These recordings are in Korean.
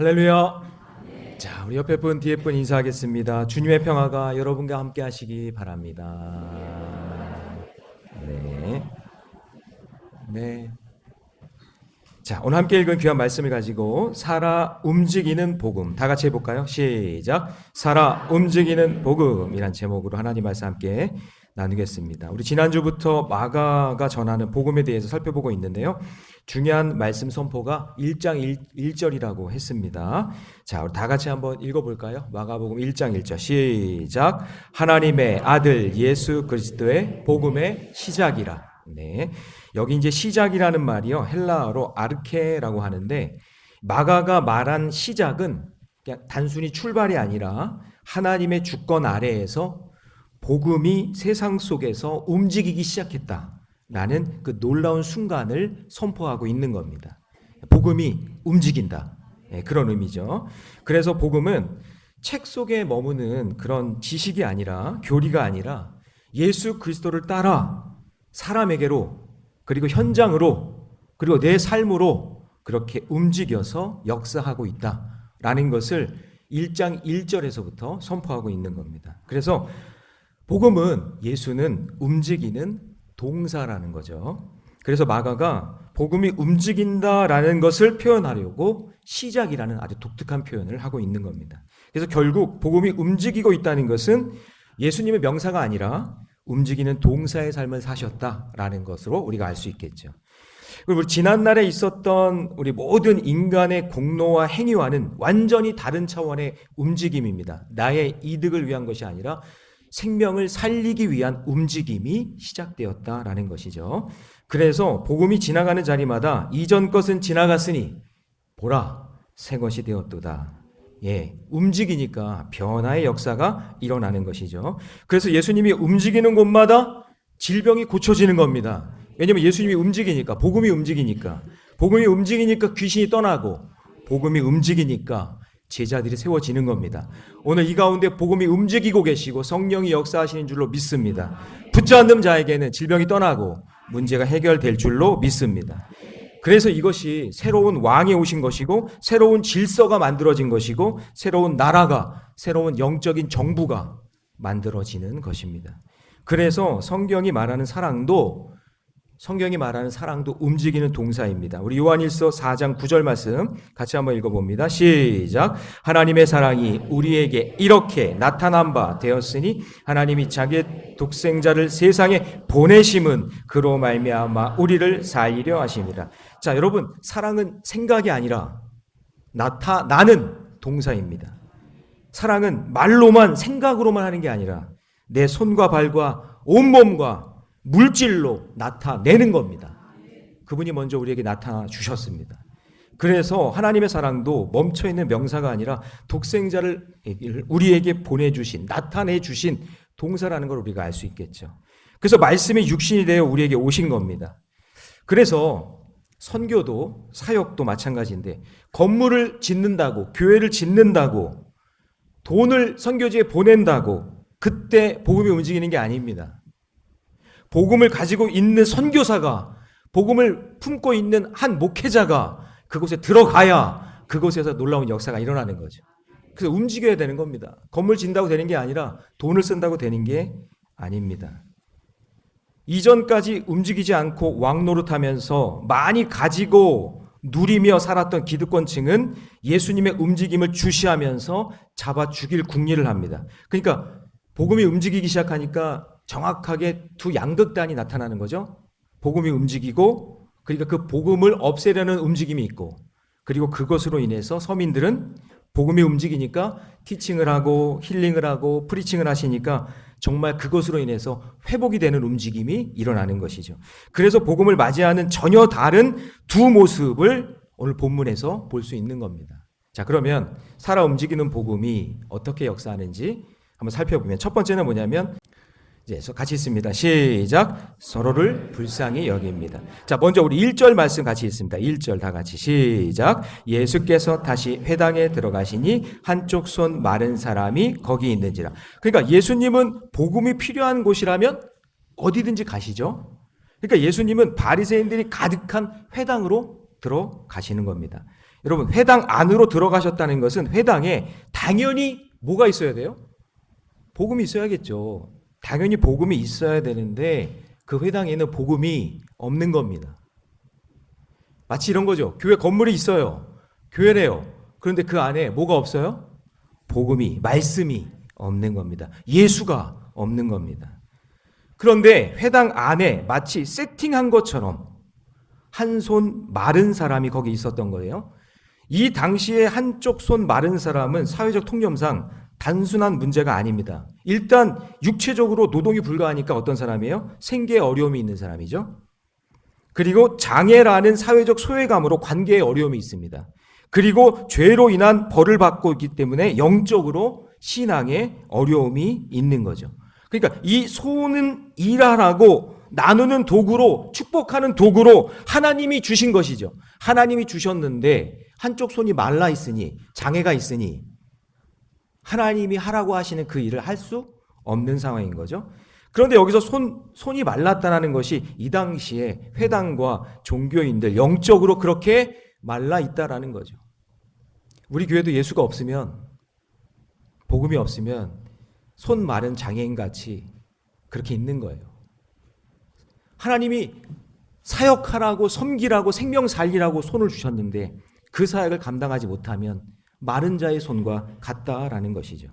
할렐루야. 자, 우리 옆에 분, 뒤에 분 인사하겠습니다. 주님의 평화가 여러분과 함께 하시기 바랍니다. 네. 네. 자, 오늘 함께 읽은 귀한 말씀을 가지고 살아 움직이는 복음 다 같이 해볼까요? 시작. 살아 움직이는 복음이란 제목으로 하나님 말씀 함께 나누겠습니다. 우리 지난주부터 마가가 전하는 복음에 대해서 살펴보고 있는데요. 중요한 말씀 선포가 1장 1절이라고 했습니다. 자, 우리 다 같이 한번 읽어볼까요? 마가복음 1장 1절 시작. 하나님의 아들 예수 그리스도의 복음의 시작이라. 네, 여기 이제 시작이라는 말이요, 헬라어로 아르케라고 하는데, 마가가 말한 시작은 그냥 단순히 출발이 아니라 하나님의 주권 아래에서 복음이 세상 속에서 움직이기 시작했다라는 그 놀라운 순간을 선포하고 있는 겁니다. 복음이 움직인다, 네, 그런 의미죠. 그래서 복음은 책 속에 머무는 그런 지식이 아니라, 교리가 아니라 예수 그리스도를 따라 사람에게로, 그리고 현장으로, 그리고 내 삶으로 그렇게 움직여서 역사하고 있다라는 것을 1장 1절에서부터 선포하고 있는 겁니다. 그래서 복음은, 예수는 움직이는 동사라는 거죠. 그래서 마가가 복음이 움직인다라는 것을 표현하려고 시작이라는 아주 독특한 표현을 하고 있는 겁니다. 그래서 결국 복음이 움직이고 있다는 것은 예수님의 명사가 아니라 움직이는 동사의 삶을 사셨다라는 것으로 우리가 알 수 있겠죠. 그리고 지난날에 있었던 우리 모든 인간의 공로와 행위와는 완전히 다른 차원의 움직임입니다. 나의 이득을 위한 것이 아니라 생명을 살리기 위한 움직임이 시작되었다라는 것이죠. 그래서 복음이 지나가는 자리마다 이전 것은 지나갔으니 보라 새 것이 되었도다. 예, 움직이니까 변화의 역사가 일어나는 것이죠. 그래서 예수님이 움직이는 곳마다 질병이 고쳐지는 겁니다. 왜냐하면 예수님이 움직이니까, 복음이 움직이니까, 복음이 움직이니까 귀신이 떠나고, 복음이 움직이니까 제자들이 세워지는 겁니다. 오늘 이 가운데 복음이 움직이고 계시고 성령이 역사하시는 줄로 믿습니다. 붙잡는 자에게는 질병이 떠나고 문제가 해결될 줄로 믿습니다. 그래서 이것이 새로운 왕이 오신 것이고, 새로운 질서가 만들어진 것이고, 새로운 나라가, 새로운 영적인 정부가 만들어지는 것입니다. 그래서 성경이 말하는 사랑도 움직이는 동사입니다. 우리 요한일서 4장 9절 말씀 같이 한번 읽어봅니다. 시작. 하나님의 사랑이 우리에게 이렇게 나타난 바 되었으니 나타남이 자기의 독생자를 세상에 보내심은 그로 말미암아 우리를 살리려 하심이라. 자, 여러분, 사랑은 생각이 아니라 나타나는 동사입니다. 사랑은 말로만, 생각으로만 하는 게 아니라 내 손과 발과 온몸과 물질로 나타내는 겁니다. 그분이 먼저 우리에게 나타나 주셨습니다. 그래서 하나님의 사랑도 멈춰있는 명사가 아니라 독생자를 우리에게 보내주신, 나타내주신 동사라는 걸 우리가 알 수 있겠죠. 그래서 말씀이 육신이 되어 우리에게 오신 겁니다. 그래서 선교도, 사역도 마찬가지인데, 건물을 짓는다고, 교회를 짓는다고, 돈을 선교지에 보낸다고 그때 복음이 움직이는 게 아닙니다. 복음을 가지고 있는 선교사가, 복음을 품고 있는 한 목회자가 그곳에 들어가야 그곳에서 놀라운 역사가 일어나는 거죠. 그래서 움직여야 되는 겁니다. 건물 짓는다고 되는 게 아니라 돈을 쓴다고 되는 게 아닙니다. 이전까지 움직이지 않고 왕노릇하면서 많이 가지고 누리며 살았던 기득권층은 예수님의 움직임을 주시하면서 잡아 죽일 궁리를 합니다. 그러니까 복음이 움직이기 시작하니까 정확하게 두 양극단이 나타나는 거죠. 복음이 움직이고, 그러니까 그 복음을 없애려는 움직임이 있고, 그리고 그것으로 인해서 서민들은 복음이 움직이니까 티칭을 하고 힐링을 하고 프리칭을 하시니까 정말 그것으로 인해서 회복이 되는 움직임이 일어나는 것이죠. 그래서 복음을 맞이하는 전혀 다른 두 모습을 오늘 본문에서 볼 수 있는 겁니다. 자, 그러면 살아 움직이는 복음이 어떻게 역사하는지 한번 살펴보면, 첫 번째는 뭐냐면, 이제 같이 있습니다. 시작. 서로를 불쌍히 여깁니다. 자, 먼저 우리 1절 말씀 같이 있습니다. 1절 다 같이 시작. 예수께서 다시 회당에 들어가시니 한쪽 손 마른 사람이 거기 있는지라. 그러니까 예수님은 복음이 필요한 곳이라면 어디든지 가시죠. 그러니까 예수님은 바리새인들이 가득한 회당으로 들어가시는 겁니다. 여러분, 회당 안으로 들어가셨다는 것은 회당에 당연히 뭐가 있어야 돼요? 복음이 있어야겠죠. 당연히 복음이 있어야 되는데 그 회당에는 복음이 없는 겁니다. 마치 이런 거죠. 교회 건물이 있어요. 교회래요. 그런데 그 안에 뭐가 없어요? 복음이, 말씀이 없는 겁니다. 예수가 없는 겁니다. 그런데 회당 안에 마치 세팅한 것처럼 한 손 마른 사람이 거기 있었던 거예요. 이 당시에 한쪽 손 마른 사람은 사회적 통념상 단순한 문제가 아닙니다. 일단 육체적으로 노동이 불가하니까 어떤 사람이에요? 생계에 어려움이 있는 사람이죠. 그리고 장애라는 사회적 소외감으로 관계에 어려움이 있습니다. 그리고 죄로 인한 벌을 받고 있기 때문에 영적으로 신앙에 어려움이 있는 거죠. 그러니까 이 손은 일하라고 나누는 도구로, 축복하는 도구로 하나님이 주신 것이죠. 하나님이 주셨는데 한쪽 손이 말라 있으니, 장애가 있으니 하나님이 하라고 하시는 그 일을 할 수 없는 상황인 거죠. 그런데 여기서 손이 말랐다는 것이 이 당시에 회당과 종교인들 영적으로 그렇게 말라 있다라는 거죠. 우리 교회도 예수가 없으면, 복음이 없으면 손 마른 장애인 같이 그렇게 있는 거예요. 하나님이 사역하라고, 섬기라고, 생명 살리라고 손을 주셨는데 그 사역을 감당하지 못하면 마른 자의 손과 같다라는 것이죠.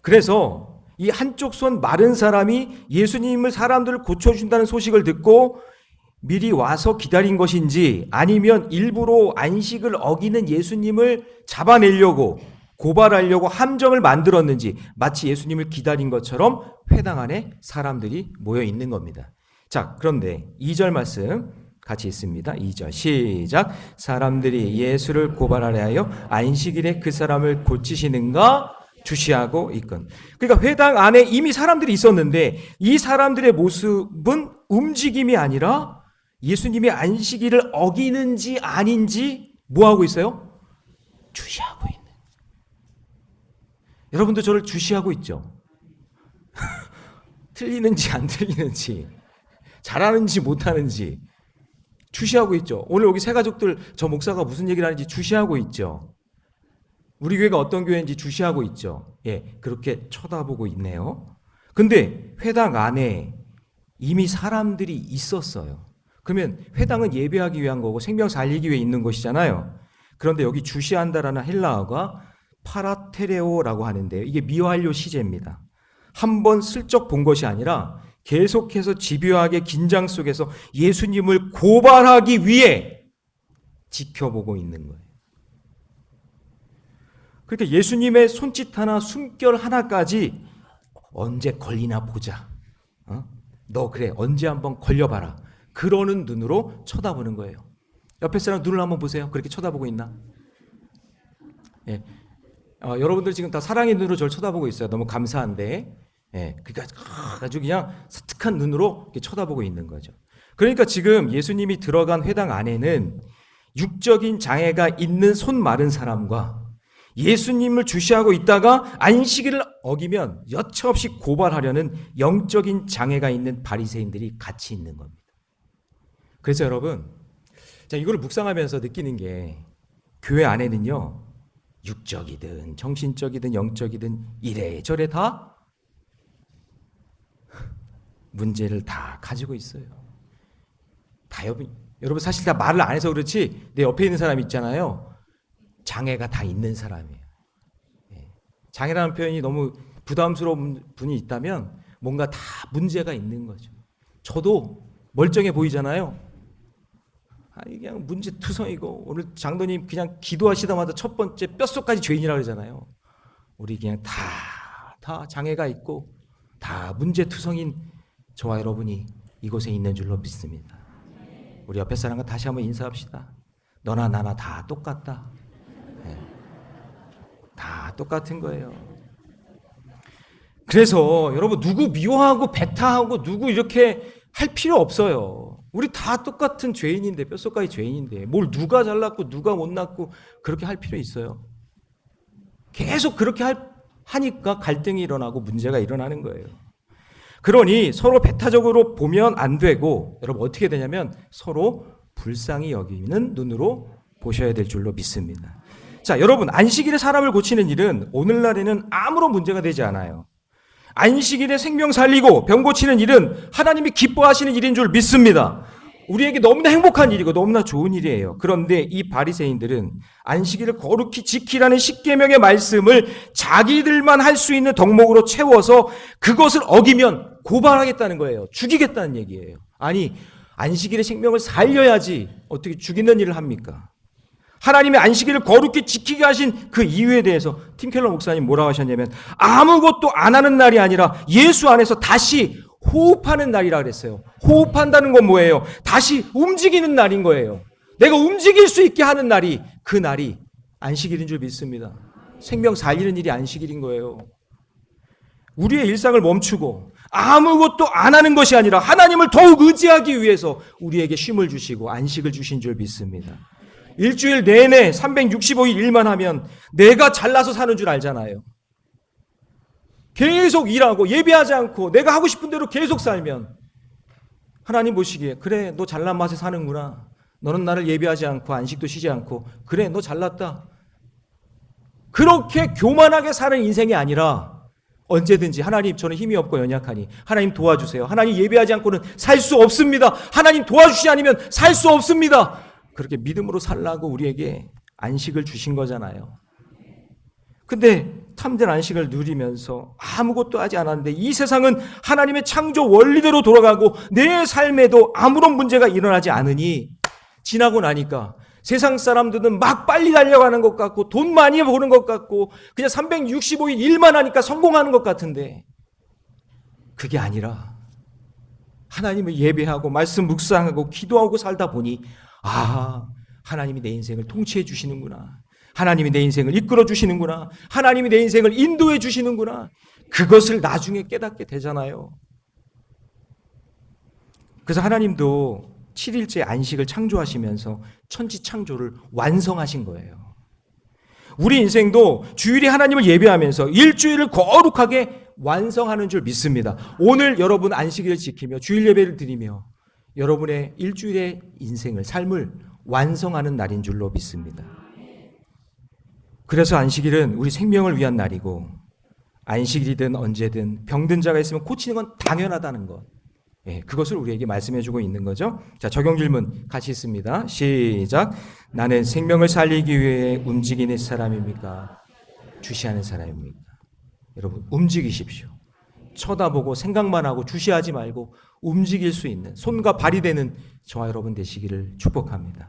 그래서 이 한쪽 손 마른 사람이 예수님을, 사람들을 고쳐준다는 소식을 듣고 미리 와서 기다린 것인지 아니면 일부러 안식을 어기는 예수님을 잡아내려고, 고발하려고 함정을 만들었는지 마치 예수님을 기다린 것처럼 회당 안에 사람들이 모여 있는 겁니다. 자, 그런데 2절 말씀 같이 있습니다. 2절 시작. 사람들이 예수를 고발하려 하여 안식일에 그 사람을 고치시는가 주시하고 있건. 그러니까 회당 안에 이미 사람들이 있었는데 이 사람들의 모습은 움직임이 아니라 예수님이 안식일을 어기는지 아닌지 뭐하고 있어요? 주시하고 있는. 여러분도 저를 주시하고 있죠? 틀리는지 안 틀리는지, 잘하는지 못하는지 주시하고 있죠. 오늘 여기 새 가족들 저 목사가 무슨 얘기를 하는지 주시하고 있죠. 우리 교회가 어떤 교회인지 주시하고 있죠. 예, 그렇게 쳐다보고 있네요. 근데 회당 안에 이미 사람들이 있었어요. 그러면 회당은 예배하기 위한 거고 생명 살리기 위해 있는 것이잖아요. 그런데 여기 주시한다라는 헬라어가 파라테레오라고 하는데요. 이게 미완료 시제입니다. 한번 슬쩍 본 것이 아니라 계속해서 집요하게 긴장 속에서 예수님을 고발하기 위해 지켜보고 있는 거예요. 그러니까 예수님의 손짓 하나, 숨결 하나까지 언제 걸리나 보자. 너 그래, 언제 한번 걸려봐라. 그러는 눈으로 쳐다보는 거예요. 옆에 사람 눈을 한번 보세요. 그렇게 쳐다보고 있나? 예. 여러분들 지금 다 사랑의 눈으로 저를 쳐다보고 있어요. 너무 감사한데. 예. 그러니까 아주 그냥 사특한 눈으로 이렇게 쳐다보고 있는 거죠. 그러니까 지금 예수님이 들어간 회당 안에는 육적인 장애가 있는 손 마른 사람과 예수님을 주시하고 있다가 안식일을 어기면 여차없이 고발하려는 영적인 장애가 있는 바리새인들이 같이 있는 겁니다. 그래서 여러분, 이걸 묵상하면서 느끼는 게 교회 안에는요, 육적이든 정신적이든 영적이든 이래저래 다 문제를 다 가지고 있어요. 다 여러분 사실 다 말을 안 해서 그렇지 내 옆에 있는 사람 있잖아요. 장애가 다 있는 사람이에요. 장애라는 표현이 너무 부담스러운 분이 있다면 뭔가 다 문제가 있는 거죠. 저도 멀쩡해 보이잖아요. 그냥 문제투성이고 오늘 장로님 그냥 기도하시다마다 첫 번째 뼛속까지 죄인이라고 그러잖아요. 우리 그냥 다 장애가 있고 다 문제투성인 저와 여러분이 이곳에 있는 줄로 믿습니다. 우리 옆에 사람과 다시 한번 인사합시다. 너나 나나 다 똑같다. 다 똑같은 거예요. 그래서 여러분 누구 미워하고 배타하고 누구 이렇게 할 필요 없어요. 우리 다 똑같은 죄인인데, 뼛속까지 죄인인데 뭘 누가 잘났고 누가 못났고 그렇게 할 필요 있어요? 계속 그렇게 하니까 갈등이 일어나고 문제가 일어나는 거예요. 그러니 서로 배타적으로 보면 안 되고 여러분 어떻게 되냐면 서로 불쌍히 여기는 눈으로 보셔야 될 줄로 믿습니다. 자, 여러분, 안식일에 사람을 고치는 일은 오늘날에는 아무런 문제가 되지 않아요. 안식일에 생명 살리고 병 고치는 일은 하나님이 기뻐하시는 일인 줄 믿습니다. 우리에게 너무나 행복한 일이고 너무나 좋은 일이에요. 그런데 이 바리새인들은 안식일을 거룩히 지키라는 십계명의 말씀을 자기들만 할 수 있는 덕목으로 채워서 그것을 어기면 고발하겠다는 거예요. 죽이겠다는 얘기예요. 아니, 안식일의 생명을 살려야지 어떻게 죽이는 일을 합니까? 하나님의 안식일을 거룩히 지키게 하신 그 이유에 대해서 팀 켈러 목사님 뭐라고 하셨냐면 아무것도 안 하는 날이 아니라 예수 안에서 다시 호흡하는 날이라 그랬어요. 호흡한다는 건 뭐예요? 다시 움직이는 날인 거예요. 내가 움직일 수 있게 하는 날이, 그 날이 안식일인 줄 믿습니다. 생명 살리는 일이 안식일인 거예요. 우리의 일상을 멈추고 아무것도 안 하는 것이 아니라 하나님을 더욱 의지하기 위해서 우리에게 쉼을 주시고 안식을 주신 줄 믿습니다. 일주일 내내 365일 일만 하면 내가 잘나서 사는 줄 알잖아요. 계속 일하고 예배하지 않고 내가 하고 싶은 대로 계속 살면 하나님 보시기에 그래, 너 잘난 맛에 사는구나. 너는 나를 예배하지 않고 안식도 쉬지 않고 그래, 너 잘났다. 그렇게 교만하게 사는 인생이 아니라 언제든지 하나님, 저는 힘이 없고 연약하니 하나님 도와주세요. 하나님 예배하지 않고는 살 수 없습니다. 하나님 도와주시지 않으면 살 수 없습니다. 그렇게 믿음으로 살라고 우리에게 안식을 주신 거잖아요. 근데 참된 안식을 누리면서 아무것도 하지 않았는데 이 세상은 하나님의 창조 원리대로 돌아가고 내 삶에도 아무런 문제가 일어나지 않으니 지나고 나니까 세상 사람들은 막 빨리 달려가는 것 같고 돈 많이 버는 것 같고 그냥 365일 일만 하니까 성공하는 것 같은데 그게 아니라 하나님을 예배하고 말씀 묵상하고 기도하고 살다 보니 하나님이 내 인생을 통치해 주시는구나. 하나님이 내 인생을 이끌어 주시는구나. 하나님이 내 인생을 인도해 주시는구나. 그것을 나중에 깨닫게 되잖아요. 그래서 하나님도 7일째 안식을 창조하시면서 천지 창조를 완성하신 거예요. 우리 인생도 주일에 하나님을 예배하면서 일주일을 거룩하게 완성하는 줄 믿습니다. 오늘 여러분 안식일을 지키며 주일 예배를 드리며 여러분의 일주일의 인생을, 삶을 완성하는 날인 줄로 믿습니다. 그래서 안식일은 우리 생명을 위한 날이고 안식일이든 언제든 병든 자가 있으면 고치는 건 당연하다는 것. 그것을 우리에게 말씀해주고 있는 거죠. 자, 적용 질문 같이 있습니다. 시작. 나는 생명을 살리기 위해 움직이는 사람입니까? 주시하는 사람입니까? 여러분, 움직이십시오. 쳐다보고 생각만 하고 주시하지 말고 움직일 수 있는 손과 발이 되는 저와 여러분 되시기를 축복합니다.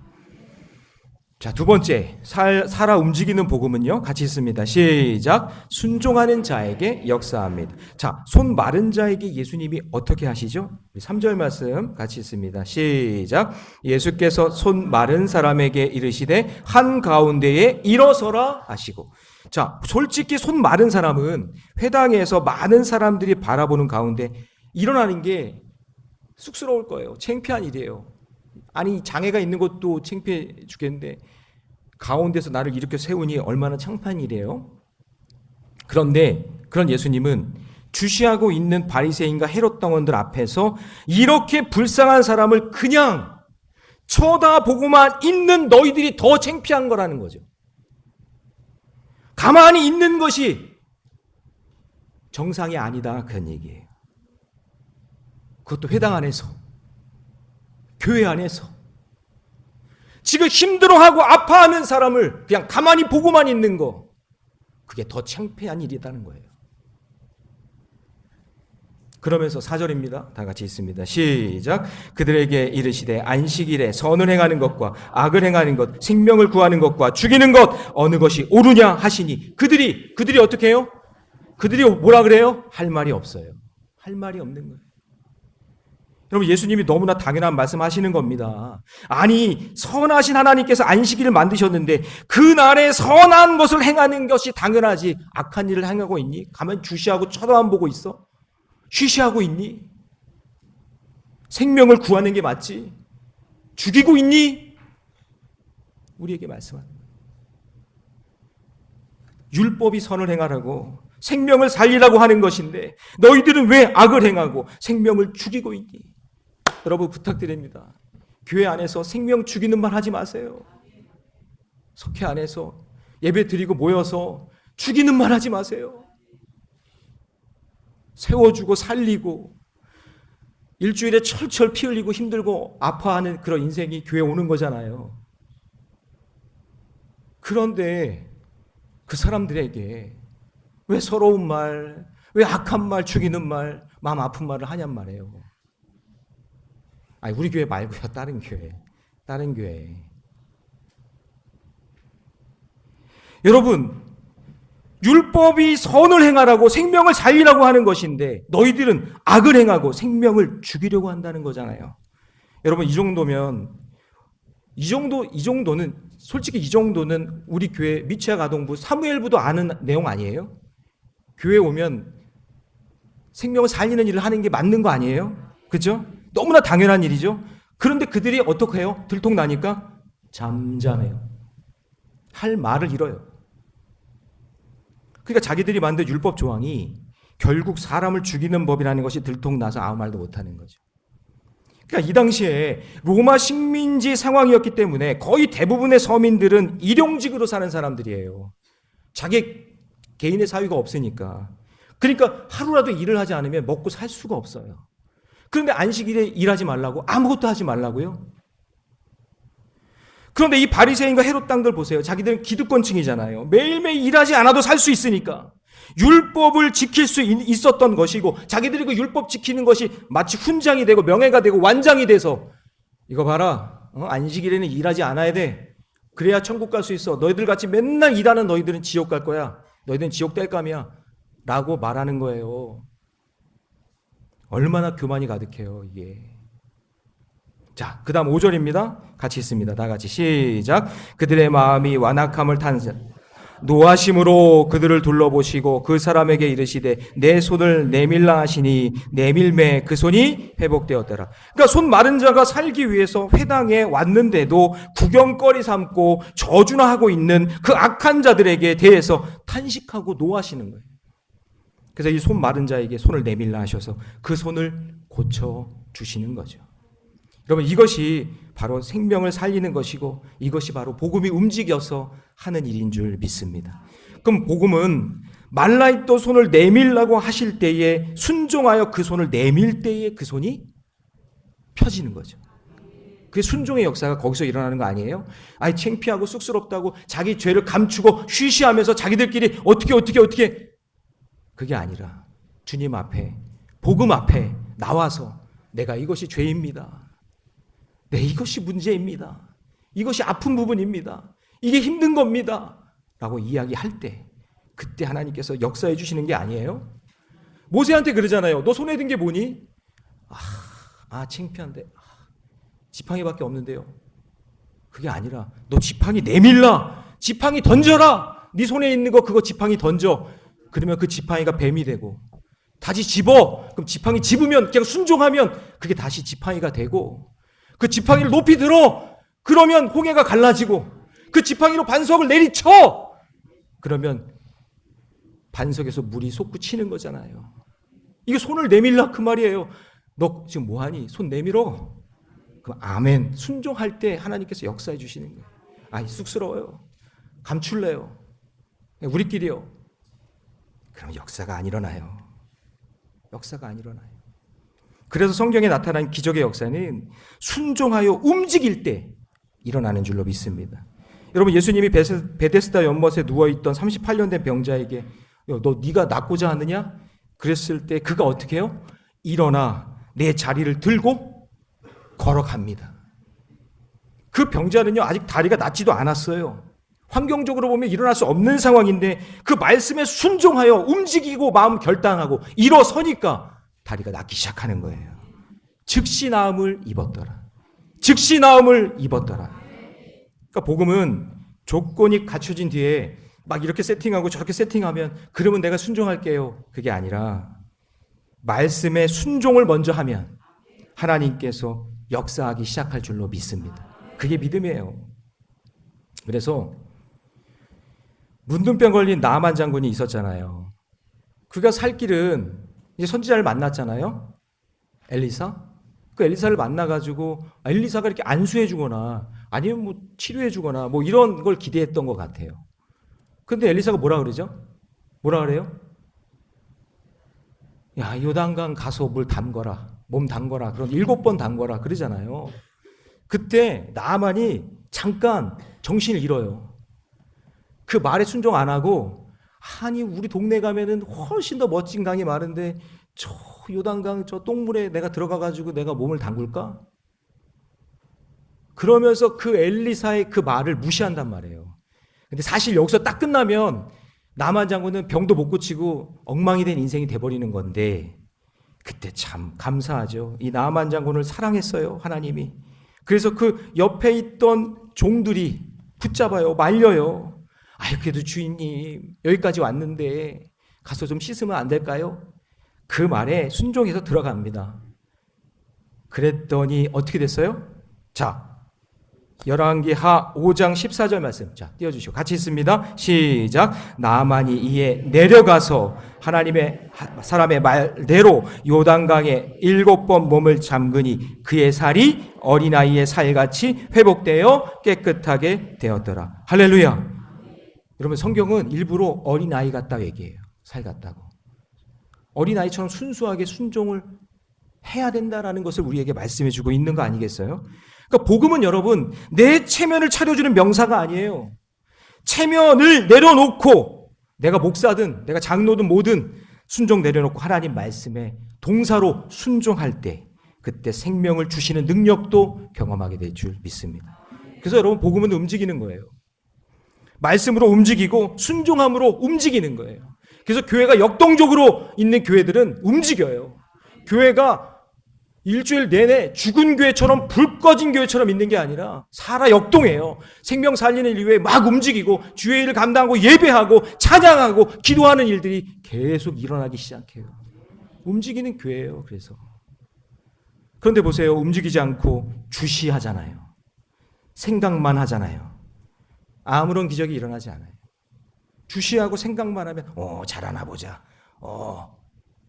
자, 두 번째, 살아 움직이는 복음은요, 같이 있습니다. 시작. 순종하는 자에게 역사합니다. 자, 손 마른 자에게 예수님이 어떻게 하시죠? 3절 말씀 같이 있습니다. 시작. 예수께서 손 마른 사람에게 이르시되 한가운데에 일어서라 하시고. 자, 솔직히 손 마른 사람은 회당에서 많은 사람들이 바라보는 가운데 일어나는 게 쑥스러울 거예요. 창피한 일이에요. 아니, 장애가 있는 것도 창피해 죽겠는데 가운데서 나를 이렇게 세우니 얼마나 창피한 일이에요. 그런데 그런 예수님은 주시하고 있는 바리새인과 헤롯 당원들 앞에서 이렇게 불쌍한 사람을 그냥 쳐다보고만 있는 너희들이 더 창피한 거라는 거죠. 가만히 있는 것이 정상이 아니다, 그런 얘기예요. 그것도 회당 안에서, 교회 안에서 지금 힘들어하고 아파하는 사람을 그냥 가만히 보고만 있는 거, 그게 더 창피한 일이라는 거예요. 그러면서 4절입니다. 다 같이 있습니다. 시작. 그들에게 이르시되 안식일에 선을 행하는 것과 악을 행하는 것, 생명을 구하는 것과 죽이는 것 어느 것이 옳으냐 하시니 그들이 어떻게 해요? 그들이 뭐라 그래요? 할 말이 없어요. 할 말이 없는 거예요. 여러분, 예수님이 너무나 당연한 말씀하시는 겁니다. 아니, 선하신 하나님께서 안식일을 만드셨는데 그 날에 선한 것을 행하는 것이 당연하지 악한 일을 행하고 있니? 가만 주시하고 쳐다만 보고 있어? 쉬쉬하고 있니? 생명을 구하는 게 맞지? 죽이고 있니? 우리에게 말씀하는 거예요. 율법이 선을 행하라고 생명을 살리라고 하는 것인데 너희들은 왜 악을 행하고 생명을 죽이고 있니? 여러분 부탁드립니다. 교회 안에서 생명 죽이는 말 하지 마세요. 석회 안에서 예배 드리고 모여서 죽이는 말 하지 마세요. 세워주고 살리고 일주일에 철철 피 흘리고 힘들고 아파하는 그런 인생이 교회에 오는 거잖아요. 그런데 그 사람들에게 왜 서러운 말, 왜 악한 말, 죽이는 말, 마음 아픈 말을 하냔 말이에요. 아니, 우리 교회 말고요. 다른 교회. 여러분, 율법이 선을 행하라고 생명을 살리라고 하는 것인데 너희들은 악을 행하고 생명을 죽이려고 한다는 거잖아요. 여러분, 이 정도는 솔직히 이 정도는 우리 교회 미취학 아동부 사무엘부도 아는 내용 아니에요? 교회 오면 생명을 살리는 일을 하는 게 맞는 거 아니에요? 그죠? 너무나 당연한 일이죠. 그런데 그들이 어떻게 해요? 들통나니까 잠잠해요. 할 말을 잃어요. 그러니까 자기들이 만든 율법 조항이 결국 사람을 죽이는 법이라는 것이 들통나서 아무 말도 못하는 거죠. 그러니까 이 당시에 로마 식민지 상황이었기 때문에 거의 대부분의 서민들은 일용직으로 사는 사람들이에요. 자기 개인의 사유가 없으니까. 그러니까 하루라도 일을 하지 않으면 먹고 살 수가 없어요. 그런데 안식일에 일하지 말라고? 아무것도 하지 말라고요? 그런데 이 바리새인과 헤롯 당들 보세요. 자기들은 기득권층이잖아요. 매일매일 일하지 않아도 살 수 있으니까. 율법을 지킬 수 있었던 것이고 자기들이 그 율법 지키는 것이 마치 훈장이 되고 명예가 되고 완장이 돼서 이거 봐라. 안식일에는 일하지 않아야 돼. 그래야 천국 갈 수 있어. 너희들 같이 맨날 일하는 너희들은 지옥 갈 거야. 너희들은 지옥 뗄감이야. 라고 말하는 거예요. 얼마나 교만이 가득해요, 이게. 자, 그 다음 5절입니다. 같이 있습니다. 다 같이 시작. 그들의 마음이 완악함을 탄 노하심으로 그들을 둘러보시고 그 사람에게 이르시되 내 손을 내밀라 하시니 내밀매 그 손이 회복되었더라. 그러니까 손 마른 자가 살기 위해서 회당에 왔는데도 구경거리 삼고 저주나 하고 있는 그 악한 자들에게 대해서 탄식하고 노하시는 거예요. 그래서 이 손 마른 자에게 손을 내밀라 하셔서 그 손을 고쳐 주시는 거죠. 여러분, 이것이 바로 생명을 살리는 것이고 이것이 바로 복음이 움직여서 하는 일인 줄 믿습니다. 그럼 복음은 말라있던 손을 내밀라고 하실 때에 순종하여 그 손을 내밀 때에 그 손이 펴지는 거죠. 그게 순종의 역사가 거기서 일어나는 거 아니에요? 아니, 창피하고 쑥스럽다고 자기 죄를 감추고 쉬쉬하면서 자기들끼리 어떻게 그게 아니라 주님 앞에 복음 앞에 나와서 내가 이것이 죄입니다. 네, 이것이 문제입니다. 이것이 아픈 부분입니다. 이게 힘든 겁니다. 라고 이야기할 때 그때 하나님께서 역사해 주시는 게 아니에요. 모세한테 그러잖아요. 너 손에 든 게 뭐니? 창피한데. 지팡이밖에 없는데요. 그게 아니라 너 지팡이 내밀라. 지팡이 던져라. 네 손에 있는 거 그거 지팡이 던져. 그러면 그 지팡이가 뱀이 되고 다시 집어. 그럼 지팡이 집으면 그냥 순종하면 그게 다시 지팡이가 되고 그 지팡이를 높이 들어. 그러면 홍해가 갈라지고 그 지팡이로 반석을 내리쳐. 그러면 반석에서 물이 솟구치는 거잖아요. 이게 손을 내밀라 그 말이에요. 너 지금 뭐하니? 손 내밀어. 그럼 아멘. 순종할 때 하나님께서 역사해 주시는 거예요. 쑥스러워요. 감출래요. 우리끼리요. 그럼 역사가 안 일어나요. 역사가 안 일어나요. 그래서 성경에 나타난 기적의 역사는 순종하여 움직일 때 일어나는 줄로 믿습니다. 여러분, 예수님이 베데스다 연못에 누워있던 38년 된 병자에게 너 네가 낫고자 하느냐? 그랬을 때 그가 어떻게 해요? 일어나 내 자리를 들고 걸어갑니다. 그 병자는요 아직 다리가 낫지도 않았어요. 환경적으로 보면 일어날 수 없는 상황인데 그 말씀에 순종하여 움직이고 마음 결단하고 일어서니까 다리가 낫기 시작하는 거예요. 즉시 나음을 입었더라. 즉시 나음을 입었더라. 그러니까 복음은 조건이 갖춰진 뒤에 막 이렇게 세팅하고 저렇게 세팅하면 그러면 내가 순종할게요. 그게 아니라 말씀에 순종을 먼저 하면 하나님께서 역사하기 시작할 줄로 믿습니다. 그게 믿음이에요. 그래서 문둥병 걸린 나만 장군이 있었잖아요. 그가 살 길은 이제 선지자를 만났잖아요. 엘리사. 그 엘리사를 만나가지고 엘리사가 이렇게 안수해주거나 아니면 뭐 치료해주거나 뭐 이런 걸 기대했던 것 같아요. 근데 엘리사가 뭐라 그러죠? 뭐라 그래요? 야, 요단강 가서 물 담거라. 몸 담거라. 그런 7번 담거라. 그러잖아요. 그때 나아만이 잠깐 정신을 잃어요. 그 말에 순종 안 하고, 아니 우리 동네 가면은 훨씬 더 멋진 강이 많은데 저 요단강 저 똥물에 내가 들어가 가지고 내가 몸을 담글까? 그러면서 그 엘리사의 그 말을 무시한단 말이에요. 근데 사실 여기서 딱 끝나면 나만 장군은 병도 못 고치고 엉망이 된 인생이 돼버리는 건데, 그때 참 감사하죠. 이 나만 장군을 사랑했어요, 하나님이. 그래서 그 옆에 있던 종들이 붙잡아요, 말려요. 아유, 그래도 주인님 여기까지 왔는데 가서 좀 씻으면 안 될까요? 그 말에 순종해서 들어갑니다. 그랬더니 어떻게 됐어요? 자, 열왕기하 5장 14절 말씀. 자, 띄워주시고 같이 있습니다. 시작. 나아만이 이에 내려가서 하나님의 사람의 말대로 요단강에 7번 몸을 잠그니 그의 살이 어린아이의 살같이 회복되어 깨끗하게 되었더라. 할렐루야. 여러분, 성경은 일부러 어린아이 같다고 얘기해요. 살 같다고. 어린아이처럼 순수하게 순종을 해야 된다라는 것을 우리에게 말씀해 주고 있는 거 아니겠어요? 그러니까 복음은 여러분 내 체면을 차려주는 명사가 아니에요. 체면을 내려놓고 내가 목사든 내가 장로든 뭐든 순종 내려놓고 하나님 말씀에 동사로 순종할 때 그때 생명을 주시는 능력도 경험하게 될 줄 믿습니다. 그래서 여러분 복음은 움직이는 거예요. 말씀으로 움직이고 순종함으로 움직이는 거예요. 그래서 교회가 역동적으로 있는 교회들은 움직여요. 교회가 일주일 내내 죽은 교회처럼 불 꺼진 교회처럼 있는 게 아니라 살아 역동해요. 생명 살리는 일 위해 막 움직이고 주의 일을 감당하고 예배하고 찬양하고 기도하는 일들이 계속 일어나기 시작해요. 움직이는 교회예요. 그래서 그런데 보세요. 움직이지 않고 주시하잖아요. 생각만 하잖아요. 아무런 기적이 일어나지 않아요. 주시하고 생각만 하면 잘하나 보자.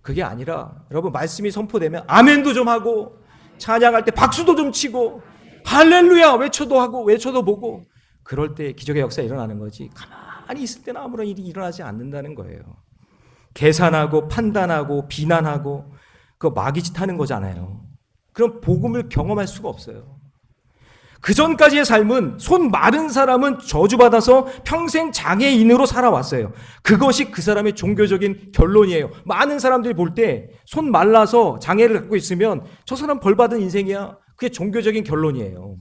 그게 아니라 여러분 말씀이 선포되면 아멘도 좀 하고 찬양할 때 박수도 좀 치고 할렐루야 외쳐도 하고 외쳐도 보고 그럴 때 기적의 역사가 일어나는 거지, 가만히 있을 때는 아무런 일이 일어나지 않는다는 거예요. 계산하고 판단하고 비난하고 그거 마귀짓 하는 거잖아요. 그럼 복음을 경험할 수가 없어요. 그 전까지의 삶은 손 마른 사람은 저주받아서 평생 장애인으로 살아왔어요. 그것이 그 사람의 종교적인 결론이에요. 많은 사람들이 볼 때 손 말라서 장애를 갖고 있으면 저 사람 벌받은 인생이야. 그게 종교적인 결론이에요.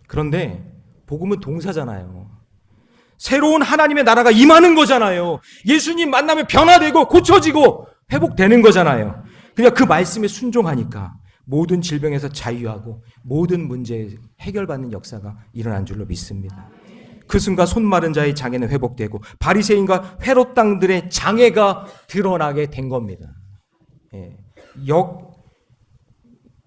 그런데 복음은 동사잖아요. 새로운 하나님의 나라가 임하는 거잖아요. 예수님 만나면 변화되고 고쳐지고 회복되는 거잖아요. 그러니까 그 말씀에 순종하니까 모든 질병에서 자유하고 모든 문제에 해결받는 역사가 일어난 줄로 믿습니다. 그 순간 손 마른 자의 장애는 회복되고 바리새인과 회로 땅들의 장애가 드러나게 된 겁니다. 예.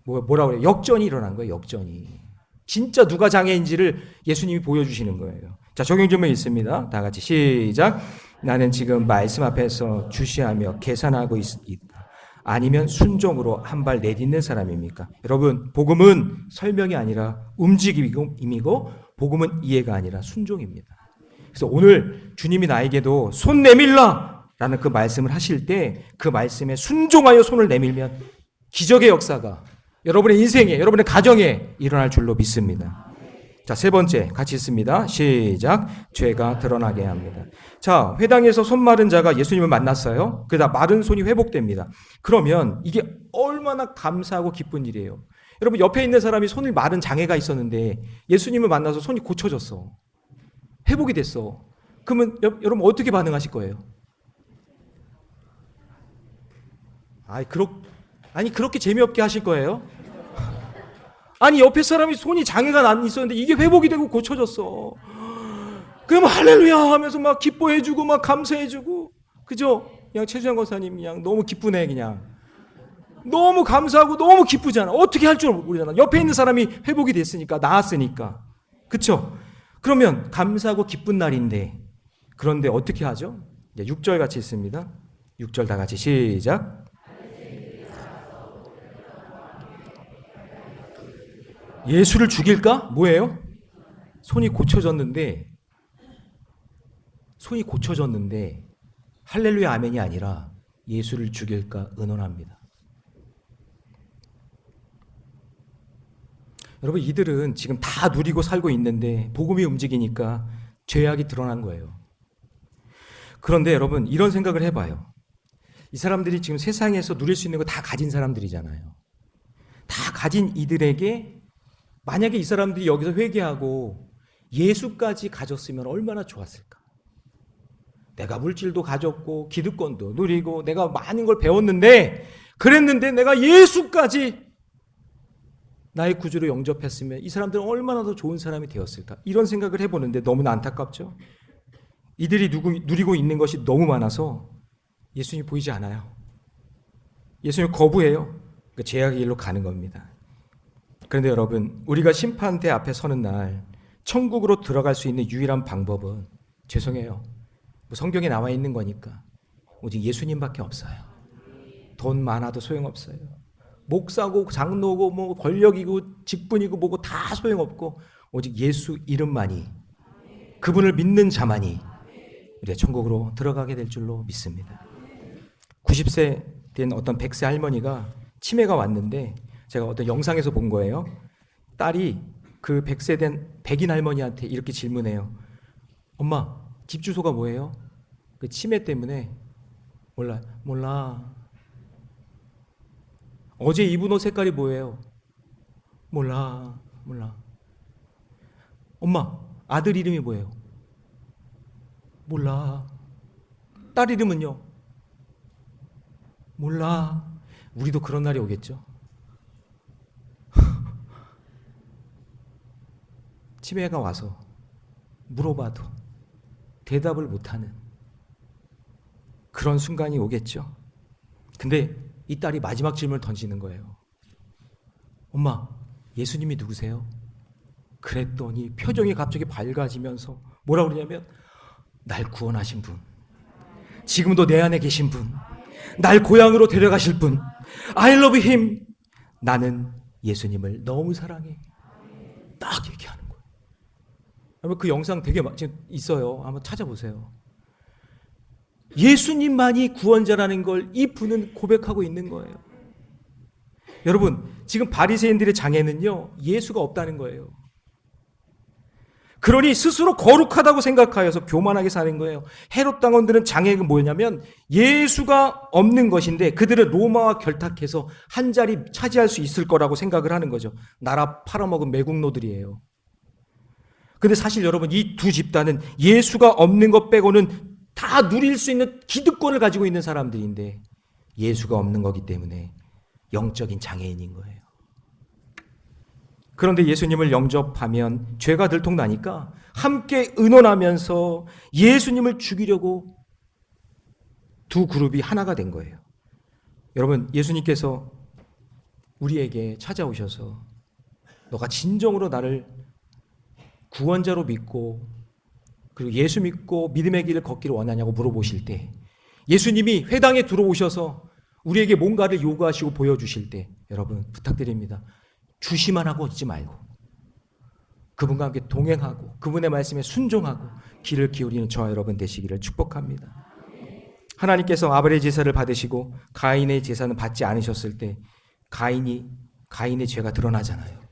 뭐라고 그래요? 역전이 일어난 거예요. 역전이. 진짜 누가 장애인지를 예수님이 보여주시는 거예요. 자, 적용 질문 있습니다. 다 같이 시작. 나는 지금 말씀 앞에서 주시하며 계산하고 있다. 아니면 순종으로 한 발 내딛는 사람입니까? 여러분, 복음은 설명이 아니라 움직임이고 복음은 이해가 아니라 순종입니다. 그래서 오늘 주님이 나에게도 손 내밀라 라는 그 말씀을 하실 때 그 말씀에 순종하여 손을 내밀면 기적의 역사가 여러분의 인생에, 여러분의 가정에 일어날 줄로 믿습니다. 자, 세 번째 같이 있습니다. 시작. 죄가 드러나게 합니다. 자, 회당에서 손 마른 자가 예수님을 만났어요. 그러다 마른 손이 회복됩니다. 그러면 이게 얼마나 감사하고 기쁜 일이에요. 여러분, 옆에 있는 사람이 손을 마른 장애가 있었는데 예수님을 만나서 손이 고쳐졌어. 회복이 됐어. 그러면 여러분 어떻게 반응하실 거예요? 아니 그렇게 재미없게 하실 거예요? 아니 옆에 사람이 손이 장애가 있었는데 이게 회복이 되고 고쳐졌어. 그럼 할렐루야 하면서 막 기뻐해주고 막 감사해주고, 그죠? 그냥 최주영 권사님 그냥 너무 기쁘네. 그냥 너무 감사하고 너무 기쁘잖아. 어떻게 할 줄 모르잖아. 옆에 있는 사람이 회복이 됐으니까, 나았으니까, 그쵸? 그러면 감사하고 기쁜 날인데, 그런데 어떻게 하죠? 6절 같이 있습니다. 6절 다 같이 시작. 예수를 죽일까? 뭐예요? 손이 고쳐졌는데 할렐루야 아멘이 아니라 예수를 죽일까 의논합니다. 여러분, 이들은 지금 다 누리고 살고 있는데 복음이 움직이니까 죄악이 드러난 거예요. 그런데 여러분, 이런 생각을 해봐요. 이 사람들이 지금 세상에서 누릴 수 있는 거 다 가진 사람들이잖아요. 다 가진 이들에게 만약에 이 사람들이 여기서 회개하고 예수까지 가졌으면 얼마나 좋았을까? 내가 물질도 가졌고 기득권도 누리고 내가 많은 걸 배웠는데 그랬는데 내가 예수까지 나의 구주로 영접했으면 이 사람들은 얼마나 더 좋은 사람이 되었을까? 이런 생각을 해보는데 너무나 안타깝죠? 이들이 누리고 있는 것이 너무 많아서 예수님이 보이지 않아요. 예수님이 거부해요. 그러니까 죄악의 길로 가는 겁니다. 그런데 여러분, 우리가 심판대 앞에 서는 날 천국으로 들어갈 수 있는 유일한 방법은, 죄송해요, 성경에 나와 있는 거니까 오직 예수님밖에 없어요. 돈 많아도 소용없어요. 목사고 장로고 뭐 권력이고 직분이고 뭐고 다 소용없고 오직 예수 이름만이, 그분을 믿는 자만이 우리가 천국으로 들어가게 될 줄로 믿습니다. 90세 된 어떤 100세 할머니가 치매가 왔는데 제가 어떤 영상에서 본 거예요. 딸이 그 100세 된 백인 할머니한테 이렇게 질문해요. 엄마, 집 주소가 뭐예요? 그 치매 때문에 몰라. 어제 입은 옷 색깔이 뭐예요? 몰라. 엄마, 아들 이름이 뭐예요? 몰라. 딸 이름은요? 몰라. 우리도 그런 날이 오겠죠? 치매가 와서 물어봐도 대답을 못하는 그런 순간이 오겠죠. 근데 이 딸이 마지막 질문을 던지는 거예요. 엄마, 예수님이 누구세요? 그랬더니 표정이 갑자기 밝아지면서 뭐라고 그러냐면, 날 구원하신 분, 지금도 내 안에 계신 분, 날 고향으로 데려가실 분, I love him. 나는 예수님을 너무 사랑해. 딱 얘기하는 거예요. 여러분, 그 영상 되게 지금 있어요. 한번 찾아보세요. 예수님만이 구원자라는 걸 이 분은 고백하고 있는 거예요. 여러분, 지금 바리새인들의 장애는요, 예수가 없다는 거예요. 그러니 스스로 거룩하다고 생각하여서 교만하게 사는 거예요. 헤롯 당원들은 장애가 뭐냐면 예수가 없는 것인데 그들은 로마와 결탁해서 한 자리 차지할 수 있을 거라고 생각을 하는 거죠. 나라 팔아먹은 매국노들이에요. 근데 사실 여러분, 이 두 집단은 예수가 없는 것 빼고는 다 누릴 수 있는 기득권을 가지고 있는 사람들인데 예수가 없는 거기 때문에 영적인 장애인인 거예요. 그런데 예수님을 영접하면 죄가 들통나니까 함께 의논하면서 예수님을 죽이려고 두 그룹이 하나가 된 거예요. 여러분, 예수님께서 우리에게 찾아오셔서 너가 진정으로 나를 구원자로 믿고 그리고 예수 믿고 믿음의 길을 걷기를 원하냐고 물어보실 때, 예수님이 회당에 들어오셔서 우리에게 뭔가를 요구하시고 보여주실 때, 여러분 부탁드립니다. 주시만 하고 있지 말고 그분과 함께 동행하고 그분의 말씀에 순종하고 귀를 기울이는 저와 여러분 되시기를 축복합니다. 하나님께서 아벨의 제사를 받으시고 가인의 제사는 받지 않으셨을 때 가인의 죄가 드러나잖아요.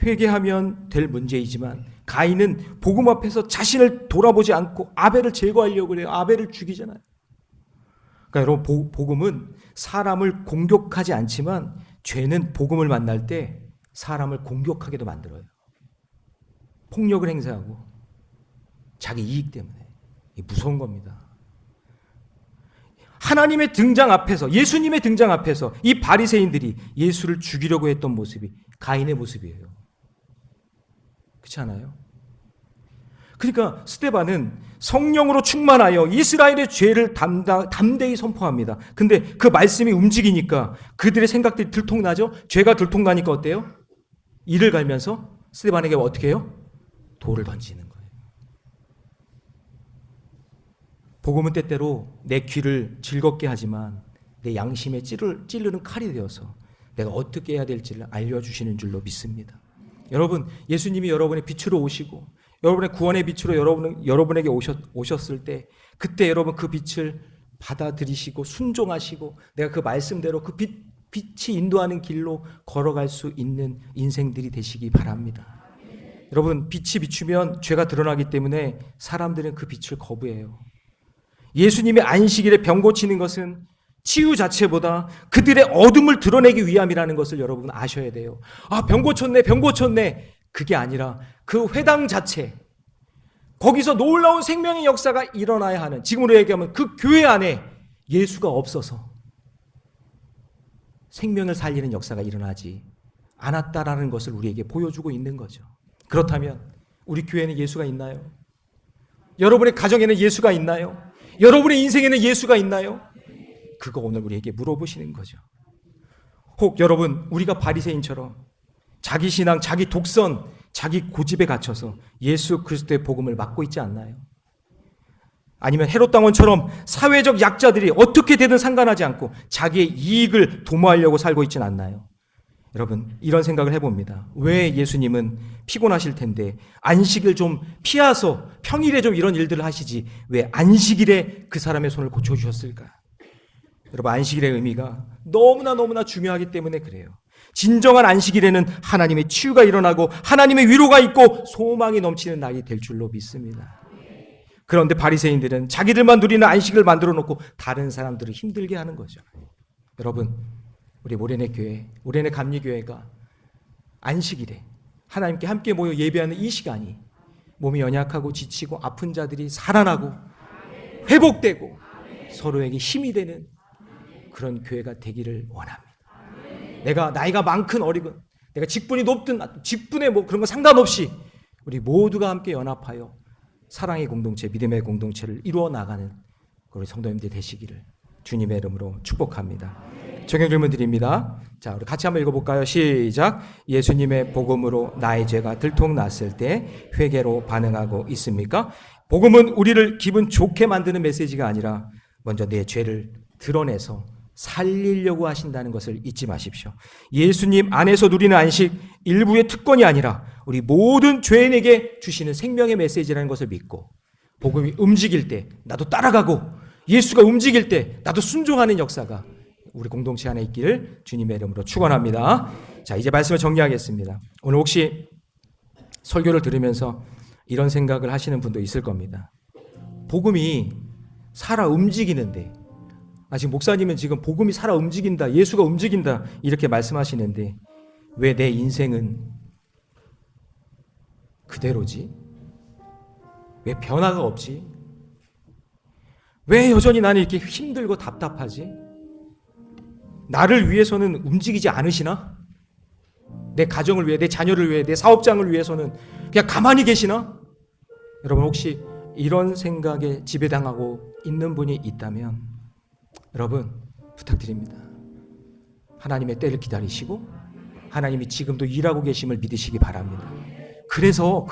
회개하면 될 문제이지만 가인은 복음 앞에서 자신을 돌아보지 않고 아벨을 제거하려고 해요. 아벨을 죽이잖아요. 그러니까 여러분, 복음은 사람을 공격하지 않지만 죄는 복음을 만날 때 사람을 공격하게도 만들어요. 폭력을 행사하고 자기 이익 때문에. 이게 무서운 겁니다. 하나님의 등장 앞에서, 예수님의 등장 앞에서 이 바리새인들이 예수를 죽이려고 했던 모습이 가인의 모습이에요. 그렇지 않아요? 그러니까 스데반은 성령으로 충만하여 이스라엘의 죄를 담대히 선포합니다. 근데 그 말씀이 움직이니까 그들의 생각들이 들통나죠? 죄가 들통나니까 어때요? 이를 갈면서 스데반에게 어떻게 해요? 돌을 던지는 거예요. 복음은 때때로 내 귀를 즐겁게 하지만 내 양심에 찌르는 칼이 되어서 내가 어떻게 해야 될지를 알려주시는 줄로 믿습니다. 여러분, 예수님이 여러분의 빛으로 오시고 여러분의 구원의 빛으로 여러분에게 오셨을 때, 그때 여러분 그 빛을 받아들이시고 순종하시고 내가 그 말씀대로 그 빛이 인도하는 길로 걸어갈 수 있는 인생들이 되시기 바랍니다. 여러분, 빛이 비추면 죄가 드러나기 때문에 사람들은 그 빛을 거부해요. 예수님의 안식일에 병 고치는 것은 치유 자체보다 그들의 어둠을 드러내기 위함이라는 것을 여러분 아셔야 돼요. 아, 병 고쳤네, 병 고쳤네. 그게 아니라 그 회당 자체, 거기서 놀라운 생명의 역사가 일어나야 하는, 지금으로 얘기하면 그 교회 안에 예수가 없어서 생명을 살리는 역사가 일어나지 않았다라는 것을 우리에게 보여주고 있는 거죠. 그렇다면 우리 교회에는 예수가 있나요? 여러분의 가정에는 예수가 있나요? 여러분의 인생에는 예수가 있나요? 그거 오늘 우리에게 물어보시는 거죠. 혹 여러분, 우리가 바리새인처럼 자기 신앙, 자기 독선, 자기 고집에 갇혀서 예수 그리스도의 복음을 막고 있지 않나요? 아니면 헤롯 당원처럼 사회적 약자들이 어떻게 되든 상관하지 않고 자기의 이익을 도모하려고 살고 있지는 않나요? 여러분, 이런 생각을 해봅니다. 왜 예수님은 피곤하실 텐데 안식일 좀 피하서 평일에 좀 이런 일들을 하시지 왜 안식일에 그 사람의 손을 고쳐주셨을까? 여러분, 안식일의 의미가 너무나 중요하기 때문에 그래요. 진정한 안식일에는 하나님의 치유가 일어나고 하나님의 위로가 있고 소망이 넘치는 날이 될 줄로 믿습니다. 그런데 바리새인들은 자기들만 누리는 안식을 만들어 놓고 다른 사람들을 힘들게 하는 거죠. 여러분, 우리 모래내 교회, 모래내 감리교회가 안식일에 하나님께 함께 모여 예배하는 이 시간이 몸이 연약하고 지치고 아픈 자들이 살아나고 회복되고 서로에게 힘이 되는 그런 교회가 되기를 원합니다. 내가 나이가 많건 어리건, 내가 직분이 높든 직분에 뭐 그런 거 상관없이 우리 모두가 함께 연합하여 사랑의 공동체, 믿음의 공동체를 이루어 나가는 우리 성도님들 되시기를 주님의 이름으로 축복합니다. 적용 질문 드립니다. 자, 우리 같이 한번 읽어볼까요? 시작. 예수님의 복음으로 나의 죄가 들통났을 때 회개로 반응하고 있습니까? 복음은 우리를 기분 좋게 만드는 메시지가 아니라 먼저 내 죄를 드러내서 살리려고 하신다는 것을 잊지 마십시오. 예수님 안에서 누리는 안식 일부의 특권이 아니라 우리 모든 죄인에게 주시는 생명의 메시지라는 것을 믿고 복음이 움직일 때 나도 따라가고 예수가 움직일 때 나도 순종하는 역사가 우리 공동체 안에 있기를 주님의 이름으로 축원합니다. 자, 이제 말씀을 정리하겠습니다. 오늘 혹시 설교를 들으면서 이런 생각을 하시는 분도 있을 겁니다. 복음이 살아 움직이는데, 지금 목사님은 지금 복음이 살아 움직인다, 예수가 움직인다 이렇게 말씀하시는데 왜 내 인생은 그대로지? 왜 변화가 없지? 왜 여전히 나는 이렇게 힘들고 답답하지? 나를 위해서는 움직이지 않으시나? 내 가정을 위해, 내 자녀를 위해, 내 사업장을 위해서는 그냥 가만히 계시나? 여러분, 혹시 이런 생각에 지배당하고 있는 분이 있다면 여러분 부탁드립니다. 하나님의 때를 기다리시고 하나님이 지금도 일하고 계심을 믿으시기 바랍니다. 그래서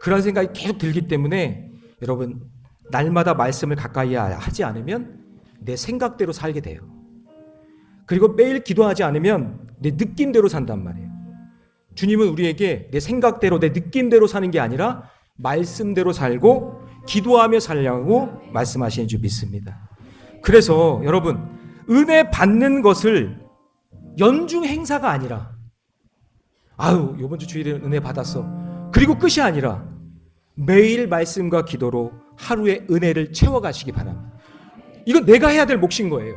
그런 생각이 계속 들기 때문에 여러분, 날마다 말씀을 가까이 하지 않으면 내 생각대로 살게 돼요. 그리고 매일 기도하지 않으면 내 느낌대로 산단 말이에요. 주님은 우리에게 내 생각대로, 내 느낌대로 사는 게 아니라 말씀대로 살고 기도하며 살려고 말씀하시는 줄 믿습니다. 그래서 여러분, 은혜 받는 것을 연중 행사가 아니라 이번 주 주일에 은혜 받았어, 그리고 끝이 아니라 매일 말씀과 기도로 하루의 은혜를 채워가시기 바랍니다. 이건 내가 해야 될 몫인 거예요.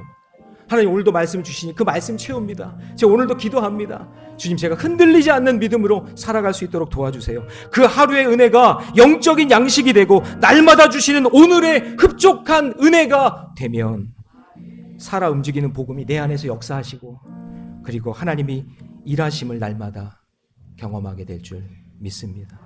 하나님 오늘도 말씀 주시니 그 말씀 채웁니다. 제가 오늘도 기도합니다. 주님, 제가 흔들리지 않는 믿음으로 살아갈 수 있도록 도와주세요. 그 하루의 은혜가 영적인 양식이 되고 날마다 주시는 오늘의 흡족한 은혜가 되면 살아 움직이는 복음이 내 안에서 역사하시고 그리고 하나님이 일하심을 날마다 경험하게 될 줄 믿습니다.